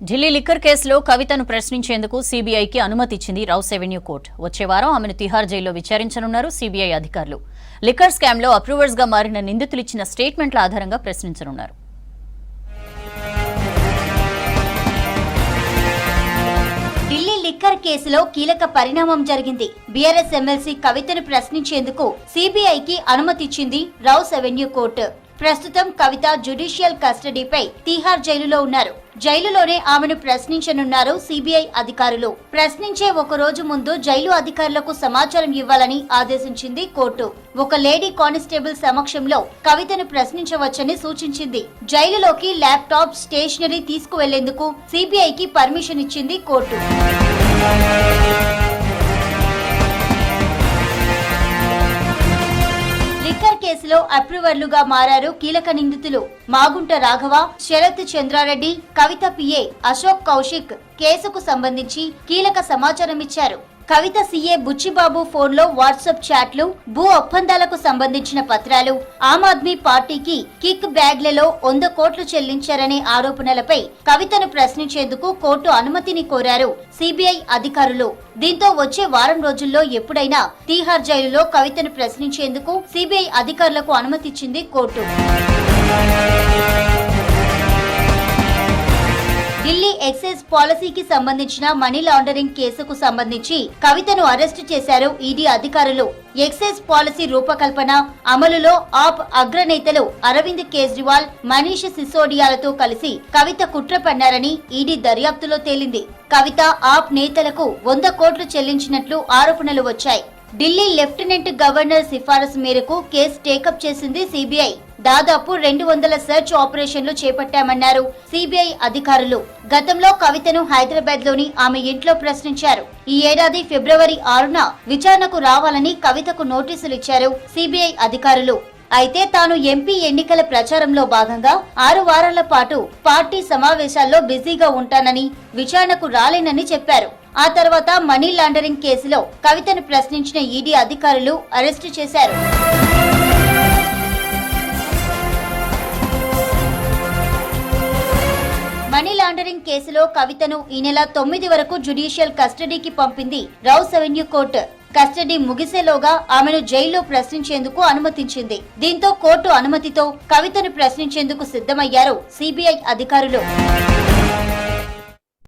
Delhi liquor కేసులో కవితను ప్రశ్నించేందుకు సీబీఐకి అనుమతి ఇచ్చింది రౌస్ అవెన్యూ కోర్టు. వచ్చే వారం ఆమెను తిహార్ జైల్లో విచారించనున్నారు సీబీఐ అధికారులు. లిక్కర్ స్కామ్లో అప్రూవర్స్ గా మారిన నిందితులు ఇచ్చిన స్టేట్మెంట్ల ఆధారంగా ప్రశ్నించనున్నారు. ఢిల్లీ లిక్కర్ కేసులో కీలక పరిణామం జరిగింది. బీఆర్ఎస్ ఎమ్మెల్సీ కవితను ప్రశ్నించేందుకు సీబీఐకి అనుమతిచ్చింది రౌస్ అవెన్యూ కోర్టు. ప్రస్తుతం కవిత జ్యుడిషియల్ కస్టడీపై తిహార్ జైలులో ఉన్నారు. జైలులోనే ఆమెను ప్రశ్నించనున్నారు సీబీఐ అధికారులు. ప్రశ్నించే ఒక రోజు ముందు జైలు అధికారులకు సమాచారం ఇవ్వాలని ఆదేశించింది కోర్టు. ఒక లేడీ కానిస్టేబుల్ సమక్షంలో కవితను ప్రశ్నించవచ్చని సూచించింది. జైలులోకి ల్యాప్టాప్, స్టేషనరీ తీసుకువెళ్లేందుకు సీబీఐకి పర్మిషన్ ఇచ్చింది కోర్టు. లిక్కర్ కేసులో అప్రూవర్లుగా మారారు కీలక నిందితులు. మాగుంట రాఘవ, శరత్ చంద్రారెడ్డి, కవిత పిఏ అశోక్ కౌశిక్ కేసుకు సంబంధించి కీలక సమాచారం ఇచ్చారు. కవిత సీఏ బుచ్చిబాబు ఫోన్లో వాట్సాప్ చాట్లు, భూ ఒప్పందాలకు సంబంధించిన పత్రాలు, ఆమ్ ఆద్మీ పార్టీకి కిక్ బ్యాగ్లలో 100 కోట్లు చెల్లించారనే ఆరోపణలపై కవితను ప్రశ్నించేందుకు కోర్టు అనుమతిని కోరారు సీబీఐ అధికారులు. దీంతో వచ్చే వారం రోజుల్లో ఎప్పుడైనా తిహార్ జైలులో కవితను ప్రశ్నించేందుకు సీబీఐ అధికారులకు అనుమతిచ్చింది కోర్టు. ఢిల్లీ ఎక్సైజ్ పాలసీకి సంబంధించిన మనీ లాండరింగ్ కేసుకు సంబంధించి కవితను అరెస్టు చేశారు ఈడీ అధికారులు. ఎక్సైజ్ పాలసీ రూపకల్పన, అమలులో ఆప్ అగ్రనేతలు అరవింద్ కేజ్రీవాల్, మనీష్ సిసోడియాలతో కలిసి కవిత కుట్ర పన్నారని ఈడీ దర్యాప్తులో తేలింది. కవిత ఆప్ నేతలకు 100 కోట్లు చెల్లించినట్లు ఆరోపణలు వచ్చాయి. ఢిల్లీ లెఫ్టినెంట్ గవర్నర్ సిఫారసు మేరకు కేసు టేకప్ చేసింది సీబీఐ. దాదాపు 200 సెర్చ్ ఆపరేషన్లు చేపట్టామన్నారు సీబీఐ అధికారులు. గతంలో కవితను హైదరాబాద్ లోని ఆమె ఇంట్లో ప్రశ్నించారు. ఈ ఏడాది ఫిబ్రవరి 6న విచారణకు రావాలని కవితకు నోటీసులు ఇచ్చారు సీబీఐ అధికారులు. అయితే తాను ఎంపీ ఎన్నికల ప్రచారంలో భాగంగా 6 వారాల పాటు పార్టీ సమావేశాల్లో బిజీగా ఉంటానని, విచారణకు రాలేనని చెప్పారు. ఆ తర్వాత మనీ లాండరింగ్ కేసులో కవితను ప్రశ్నించిన ఈడీ అధికారులు అరెస్టు చేశారు. మనీ లాండరింగ్ కేసులో కవితను ఈ నెల 9 వరకు జ్యుడిషియల్ కస్టడీకి పంపింది రౌస్ అవెన్యూ కోర్టు. కస్టడీ ముగిసేలోగా ఆమెను జైల్లో ప్రశ్నించేందుకు అనుమతించింది. దీంతో కోర్టు అనుమతితో కవితను ప్రశ్నించేందుకు సిద్ధమయ్యారు సీబీఐ అధికారులు.